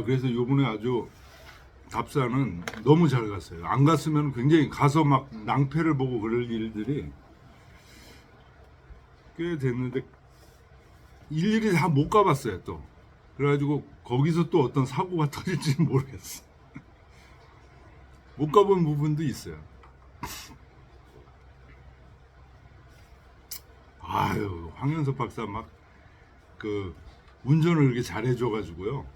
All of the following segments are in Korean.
그래서 요번에 아주 답사는 너무 잘 갔어요. 안 갔으면 굉장히 가서 막 낭패를 보고 그럴 일들이 꽤 됐는데 일일이 다 못 가봤어요 또. 그래가지고 거기서 또 어떤 사고가 터질지는 모르겠어. 못 가본 부분도 있어요. 아유, 황현석 박사 막 그 운전을 이렇게 잘해줘가지고요.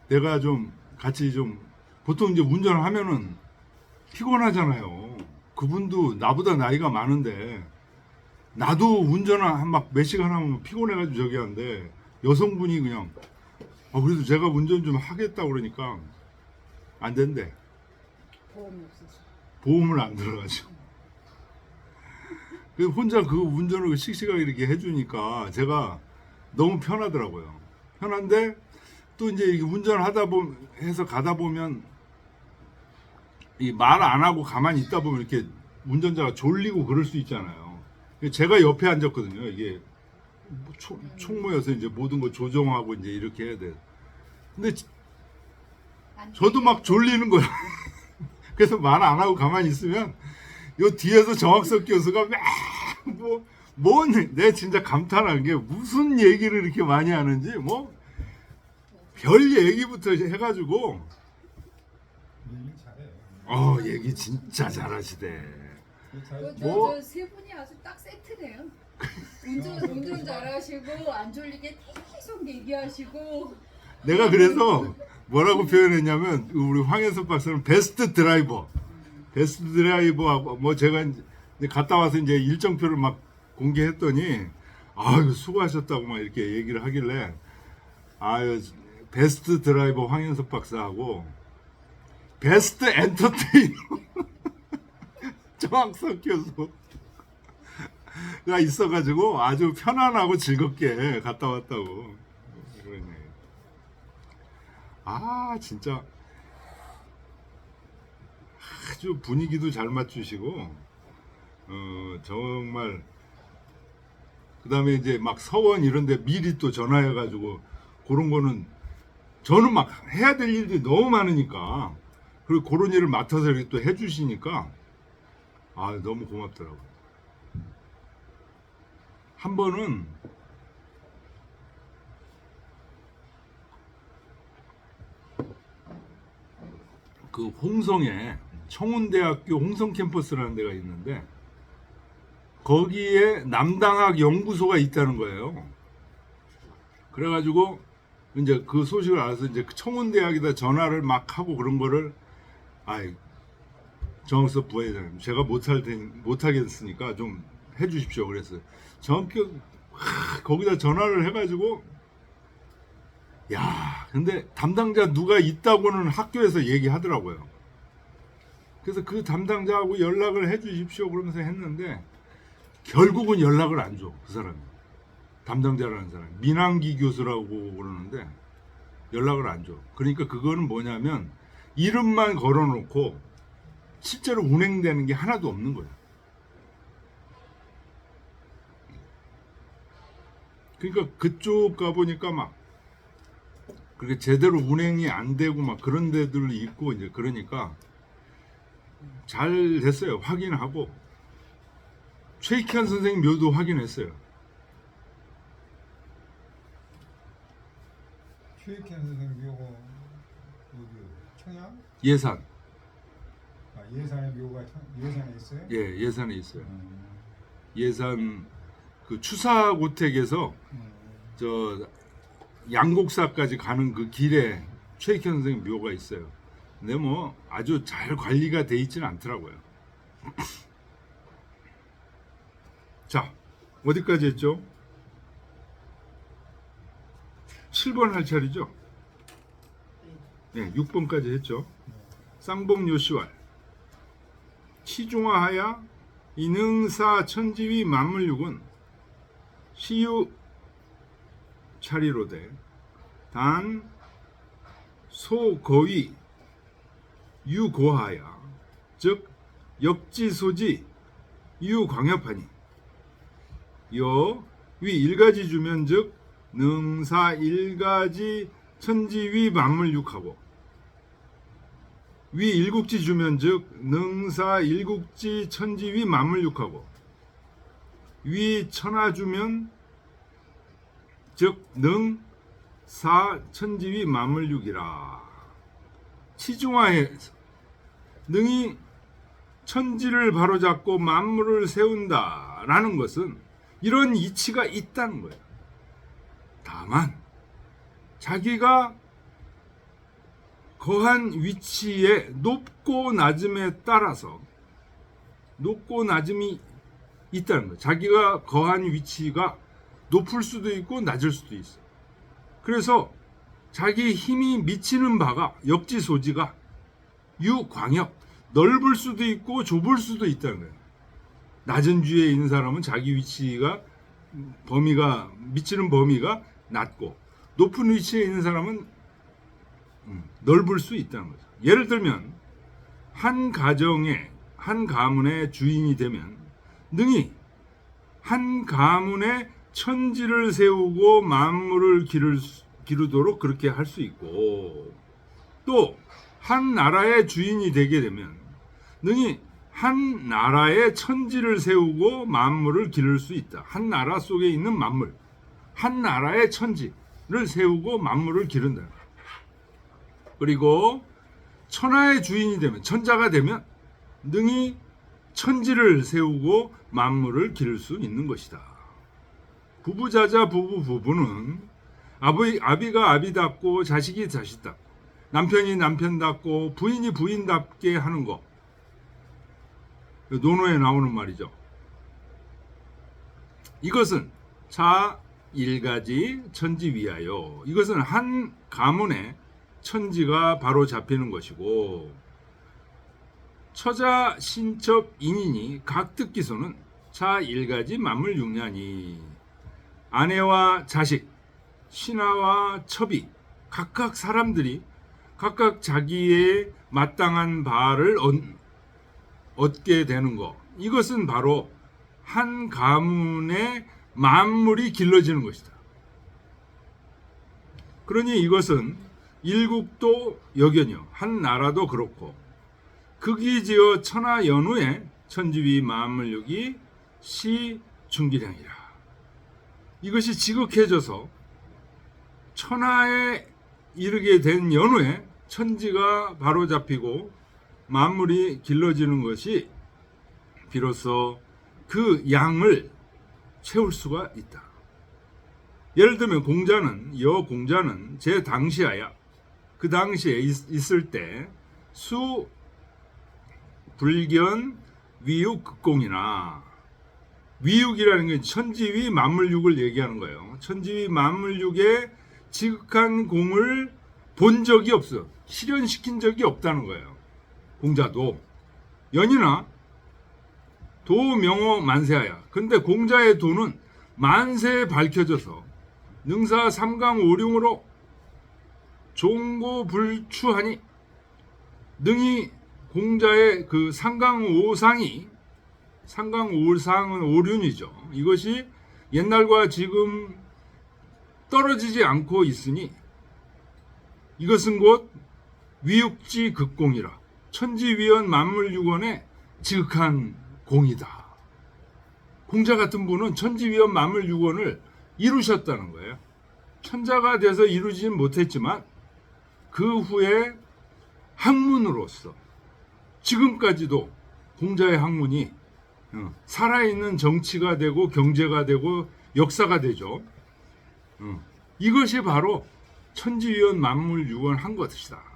내가 좀 같이 좀 보통 이제 운전을 하면은 피곤하잖아요. 그분도 나보다 나이가 많은데 나도 운전을 막 몇 시간 하면 피곤해가지고 저기 하는데 여성분이 그냥 그래도 제가 운전 좀 하겠다 그러니까 안 된대. 보험이 없어서. 보험을 안 들어가지고. 그래서 혼자 그 운전을 씩씩하게 이렇게 해주니까 제가 너무 편하더라고요. 편한데 또 이제 이렇게 운전을 하다 보면 해서 가다 보면 이 말 안 하고 가만히 있다 보면 이렇게 운전자가 졸리고 그럴 수 있잖아요. 제가 옆에 앉았거든요. 이게 총무여서 이제 모든 거 조정하고 이제 이렇게 해야 돼. 근데 저도 막 졸리는 거야. 그래서 말 안 하고 가만히 있으면 요 뒤에서 정학석 교수가 내 진짜 감탄한 게 무슨 얘기를 이렇게 많이 하는지 뭐 별 얘기부터 해가지고 얘기 진짜 잘하시대. 저세 분이 아주 딱 세트네요. 운전 잘하시고 안 졸리게 계속 얘기하시고. 내가 그래서 뭐라고 표현했냐면 우리 황현석 박사는 베스트 드라이버하고 뭐 제가 이제 갔다 와서 이제 일정표를 막 공개했더니 아유 수고하셨다고 막 이렇게 얘기를 하길래 아유 베스트 드라이버 황현석 박사하고 베스트 엔터테이너 정학석 교수가 있어가지고 아주 편안하고 즐겁게 갔다 왔다고 그러네. 진짜 아주 분위기도 잘 맞추시고 정말 그 다음에 이제 막 서원 이런데 미리 또 전화해가지고 그런 거는 저는 막 해야 될 일들이 너무 많으니까 그리고 그런 일을 맡아서 이렇게 또 해주시니까 너무 고맙더라고요. 한 번은 그 홍성에 청운대학교 홍성 캠퍼스라는 데가 있는데 거기에 남당학 연구소가 있다는 거예요. 그래가지고 이제 그 소식을 알아서 이제 청운대학에다 전화를 막 하고 그런 거를 정학석 부회장님 제가 못하겠으니까 좀 해주십시오. 그래서 전격 거기다 전화를 해가지고 근데 담당자 누가 있다고는 학교에서 얘기하더라고요. 그래서 그 담당자하고 연락을 해주십시오 그러면서 했는데 결국은 연락을 안 줘. 그 사람이 담당자라는 사람 민항기 교수라고 그러는데 연락을 안 줘. 그러니까 그거는 뭐냐면 이름만 걸어놓고 실제로 운행되는 게 하나도 없는 거예요. 그러니까 그쪽 가보니까 막 그렇게 제대로 운행이 안 되고 막 그런 데들이 있고 이제 그러니까 잘 됐어요. 확인하고 최익현 선생님 묘도 확인했어요. 최익현 선생님 묘가 어디 청양? 예산. 예산의 묘가 예산에 있어요? 예, 예산에 있어요. 예산 그 추사고택에서 저 양곡사까지 가는 그 길에 최익현 선생님 묘가 있어요. 근데 뭐 아주 잘 관리가 돼 있지는 않더라고요. 자, 어디까지 했죠? 7번 할 차례죠? 네, 6번까지 했죠. 쌍봉요시왈 시중화하야 이능사 천지위 만물육은 시유 차리로되 단 소거위 유고하야 즉 역지소지 유광협하니 여 위 일가지 주면 즉 능사 일가지 천지위 만물육하고 위 일국지 주면 즉 능사 일국지 천지위 만물육하고 위 천하 주면 즉 능사 천지위 만물육이라. 치중하에서 능이 천지를 바로잡고 만물을 세운다라는 것은 이런 이치가 있다는 거예요. 다만 자기가 거한 위치의 높고 낮음에 따라서 높고 낮음이 있다는 거예요. 자기가 거한 위치가 높을 수도 있고 낮을 수도 있어요. 그래서 자기 힘이 미치는 바가 역지소지가 유광역 넓을 수도 있고 좁을 수도 있다는 거예요. 낮은 주에 있는 사람은 자기 위치가 범위가 미치는 범위가 낮고 높은 위치에 있는 사람은 넓을 수 있다는 거죠. 예를 들면 한 가정의 한 가문의 주인이 되면 능히 한 가문의 천지를 세우고 만물을 기르도록 그렇게 할 수 있고 또 한 나라의 주인이 되게 되면 능히 한 나라의 천지를 세우고 만물을 기를 수 있다. 한 나라 속에 있는 만물, 한 나라의 천지를 세우고 만물을 기른다. 그리고 천하의 주인이 되면 천자가 되면 능히 천지를 세우고 만물을 기를 수 있는 것이다. 부부자자 부부는 아비가 아비답고 자식이 자식답고 남편이 남편답고 부인이 부인답게 하는 거. 논어에 나오는 말이죠. 이것은 자 일가지 천지 위하여 이것은 한 가문의 천지가 바로 잡히는 것이고 처자 신첩 인인이 각특기소는 자 일가지 만물 육냐니 아내와 자식 신하와 첩이 각각 사람들이 각각 자기의 마땅한 바를 얻게 되는 것. 이것은 바로 한 가문의 만물이 길러지는 것이다. 그러니 이것은 일국도 여견이요 한 나라도 그렇고 극이지어 천하 연후의 천지위 만물육이 시중기량이라. 이것이 지극해져서 천하에 이르게 된 연후에 천지가 바로 잡히고 만물이 길러지는 것이 비로소 그 양을 채울 수가 있다. 예를 들면 여공자는 제 당시하야 그 당시에 있을 때 수 불견 위육 극공이나 위육이라는 게 천지위 만물육을 얘기하는 거예요. 천지위 만물육의 지극한 공을 본 적이 없어. 실현시킨 적이 없다는 거예요. 공자도 연이나 도명호 만세하야. 근데 공자의 도는 만세에 밝혀져서 능사 삼강오륜으로 종고불추하니 능히 공자의 그 삼강오상은 오륜이죠. 이것이 옛날과 지금 떨어지지 않고 있으니 이것은 곧 위육지 극공이라 천지위원 만물육원의 지극한 공이다. 공자 같은 분은 천지위원 만물육원을 이루셨다는 거예요. 천자가 돼서 이루지는 못했지만 그 후에 학문으로서 지금까지도 공자의 학문이 살아있는 정치가 되고 경제가 되고 역사가 되죠. 이것이 바로 천지위원 만물육원 한 것이다.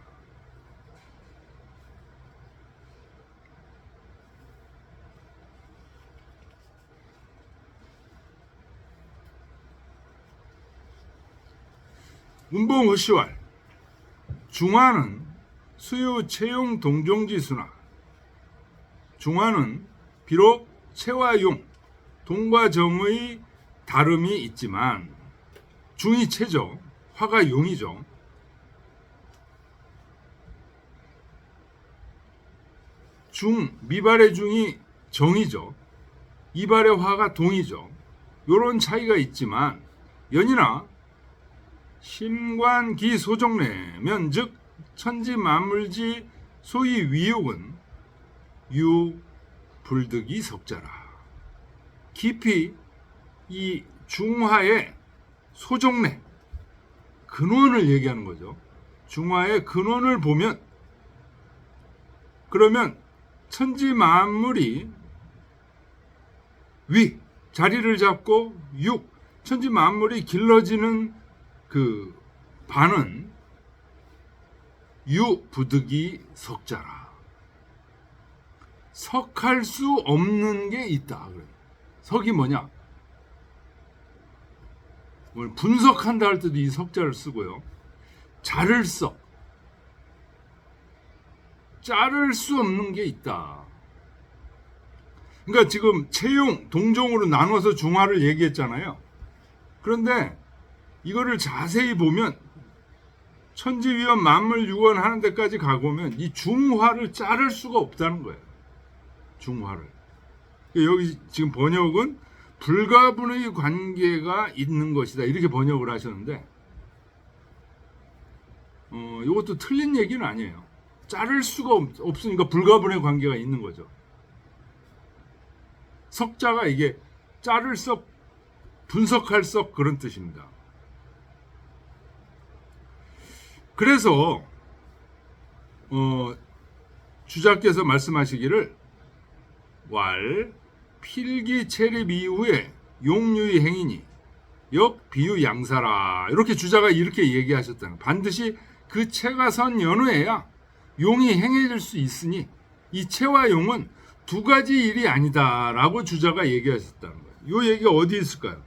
운봉의시왈 중화는 수유 채용 동종지수나 중화는 비록 채와 용 동과 정의 다름이 있지만 중이 채죠. 화가 용이죠. 미발의 중이 정이죠. 이발의 화가 동이죠. 이런 차이가 있지만 연이나 심관기소종래면 즉 천지만물지 소위 위욕은 유불득이 석자라. 깊이 이 중화의 소종래 근원을 얘기하는 거죠. 중화의 근원을 보면 그러면 천지만물이 위 자리를 잡고 육 천지만물이 길러지는 그 반은 유부득이 석자라. 석할 수 없는 게 있다. 석이 뭐냐? 분석한다 할 때도 이 석자를 쓰고요. 자를 석. 자를 수 없는 게 있다. 그러니까 지금 채용, 동종으로 나눠서 중화를 얘기했잖아요. 그런데 이거를 자세히 보면 천지위원 만물유원 하는 데까지 가보면 이 중화를 자를 수가 없다는 거예요. 중화를. 여기 지금 번역은 불가분의 관계가 있는 것이다. 이렇게 번역을 하셨는데 이것도 틀린 얘기는 아니에요. 자를 수가 없으니까 불가분의 관계가 있는 거죠. 석자가 이게 자를 석, 분석할 석 그런 뜻입니다. 그래서 주자께서 말씀하시기를 왈 필기 체립 이후에 용유의 행위니 역 비유 양사라 이렇게 주자가 이렇게 얘기하셨다는 반드시 그 체가 선 연후에야 용이 행해질 수 있으니 이 체와 용은 두 가지 일이 아니다라고 주자가 얘기하셨다는 거예요. 이 얘기가 어디 있을까요?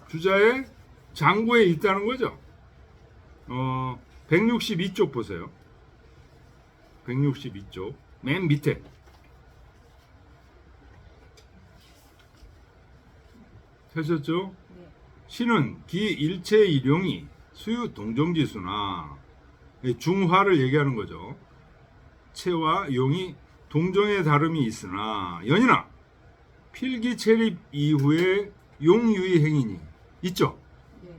주자의 장구에 있다는 거죠. 162쪽 보세요. 162쪽 맨 밑에 하셨죠? 네. 신은 기일체 일용이 수유 동정지수나 중화를 얘기하는 거죠. 체와 용이 동정의 다름이 있으나 연이나 필기 체립 이후에 용유의 행위니 있죠. 네.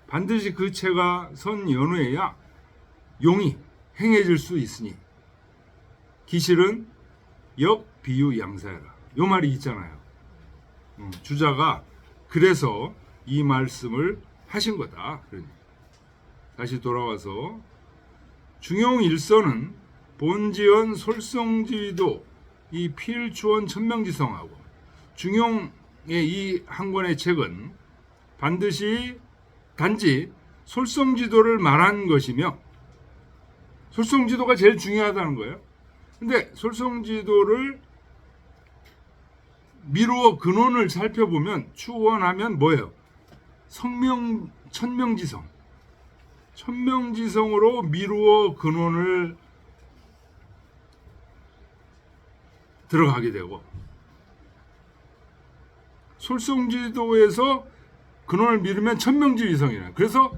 반드시 그 체가 선 연후에야 용이 행해질 수 있으니 기실은 역 비유 양사해라. 요 말이 있잖아요. 주자가 그래서 이 말씀을 하신 거다. 그러니까. 다시 돌아와서 중용일서는 본지연 솔성지도 이 필추원 천명지성하고 중용의 이 한 권의 책은 반드시 단지 솔성지도를 말한 것이며 솔성지도가 제일 중요하다는 거예요. 근데 솔성지도를 미루어 근원을 살펴보면 추원하면 뭐예요? 천명지성. 천명지성으로 미루어 근원을 들어가게 되고 솔성지도에서 근원을 미루면 천명지위성이에요. 그래서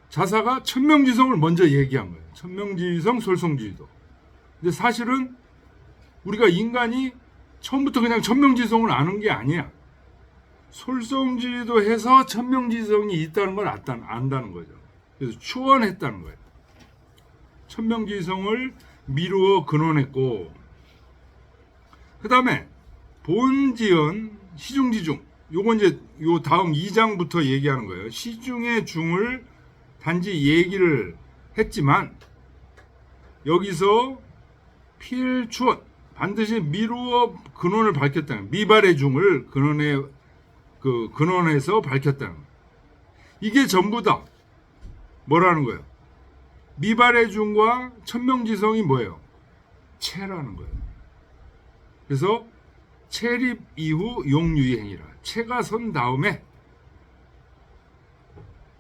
자사가 천명지성을 먼저 얘기한 거예요. 천명지위성, 솔성지도. 근데 사실은 우리가 인간이 처음부터 그냥 천명지성을 아는 게 아니야. 솔성지도 해서 천명지성이 있다는 걸 안다는 거죠. 그래서 추원했다는 거예요. 천명지성을 미루어 근원했고 그 다음에 본지연 시중지중 요건 이제 요 다음 2장부터 얘기하는 거예요. 시중의 중을 단지 얘기를 했지만 여기서 필추원 반드시 미루어 근원을 밝혔다는 미발의 중을 근원에서 밝혔다는 거예요. 이게 전부 다 뭐라는 거예요? 미발의 중과 천명지성이 뭐예요? 체라는 거예요. 그래서 체립 이후 용유의 행위라. 체가 선 다음에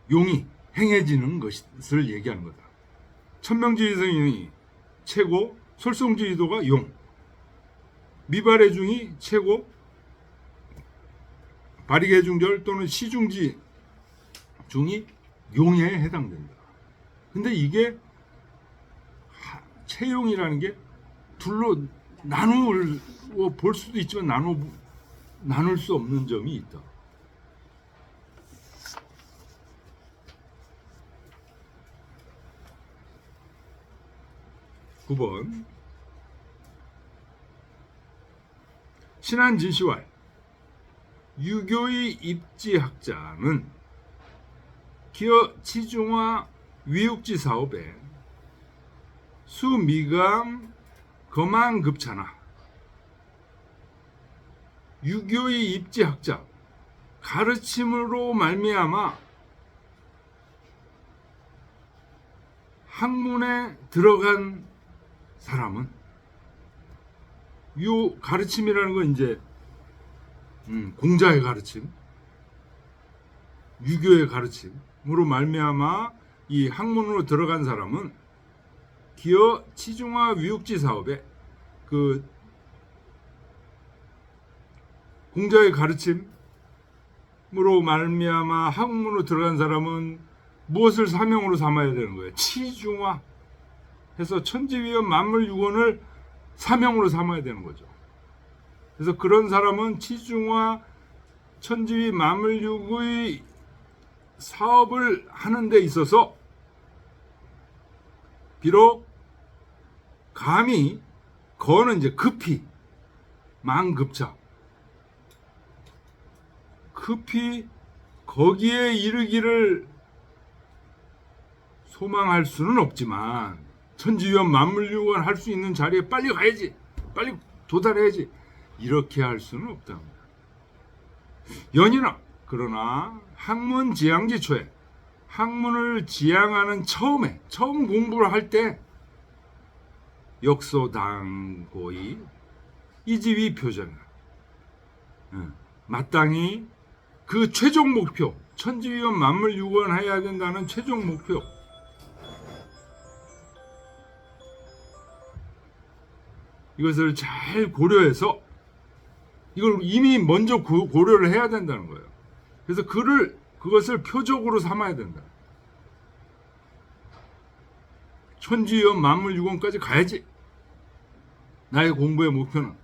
용이 행해지는 것을 얘기하는 거다. 천명지성이 체고 솔성지도가 용. 미발의 중이 체고 발익의 중절 또는 시중지 중이 용에 해당된다. 근데 이게 체용이라는 게 둘로 나누어 볼 수도 있지만 나눌 수 없는 점이 있다. 9번 신한진시왈 유교의 입지학자는 기어 치중화 위육지 사업에 수미감 거만급차나 유교의 입지학자 가르침으로 말미암아 학문에 들어간 사람은 요 가르침이라는 건 이제 공자의 가르침, 유교의 가르침으로 말미암아 이 학문으로 들어간 사람은 기어 치중화 위육지 사업에 그 공자의 가르침으로 말미암아 학문으로 들어간 사람은 무엇을 사명으로 삼아야 되는 거예요? 치중화 해서 천지위원 만물유원을 사명으로 삼아야 되는 거죠. 그래서 그런 사람은 치중화 천지위 만물육의 사업을 하는 데 있어서 비록 감히 거는 이제 급히 망급차 급히 거기에 이르기를 소망할 수는 없지만 천지위원 만물유원 할 수 있는 자리에 빨리 가야지, 빨리 도달해야지, 이렇게 할 수는 없답니다. 연이나 그러나 학문 지향지 초에 학문을 지향하는 처음 공부를 할 때 역소당고의 이지위 표정 마땅히 그 최종 목표 천지위원 만물유원 해야 된다는 최종 목표 이것을 잘 고려해서 이걸 이미 먼저 고려를 해야 된다는 거예요. 그래서 그것을 표적으로 삼아야 된다. 천지위원 만물유원까지 가야지. 나의 공부의 목표는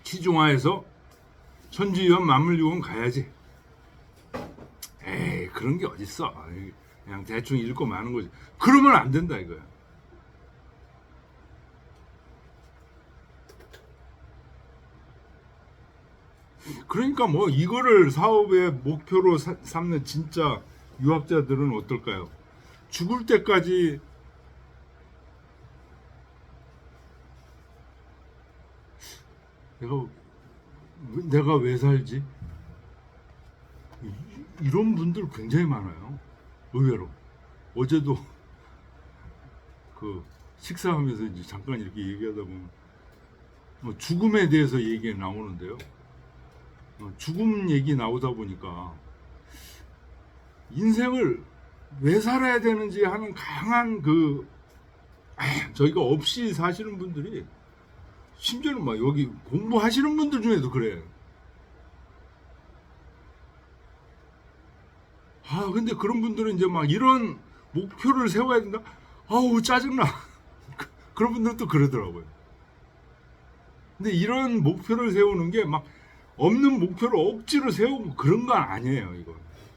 치중화해서 천지위원 만물유원 가야지. 에이 그런 게 어딨어. 그냥 대충 읽고 마는 거지. 그러면 안 된다 이거야. 그러니까 뭐 이거를 사업의 목표로 삼는 진짜 유학자들은 어떨까요? 죽을 때까지 내가 왜 살지? 이런 분들 굉장히 많아요. 의외로 어제도 그 식사하면서 이제 잠깐 이렇게 얘기하다 보면 뭐 죽음에 대해서 얘기가 나오는데요. 죽음 얘기 나오다 보니까 인생을 왜 살아야 되는지 하는 강한 저희가 없이 사시는 분들이 심지어는 막 여기 공부하시는 분들 중에도 그래. 근데 그런 분들은 이제 막 이런 목표를 세워야 된다? 아우, 짜증나. 그런 분들은 또 그러더라고요. 근데 이런 목표를 세우는 게 막 없는 목표를 억지로 세우고 그런 건 아니에요, 이거.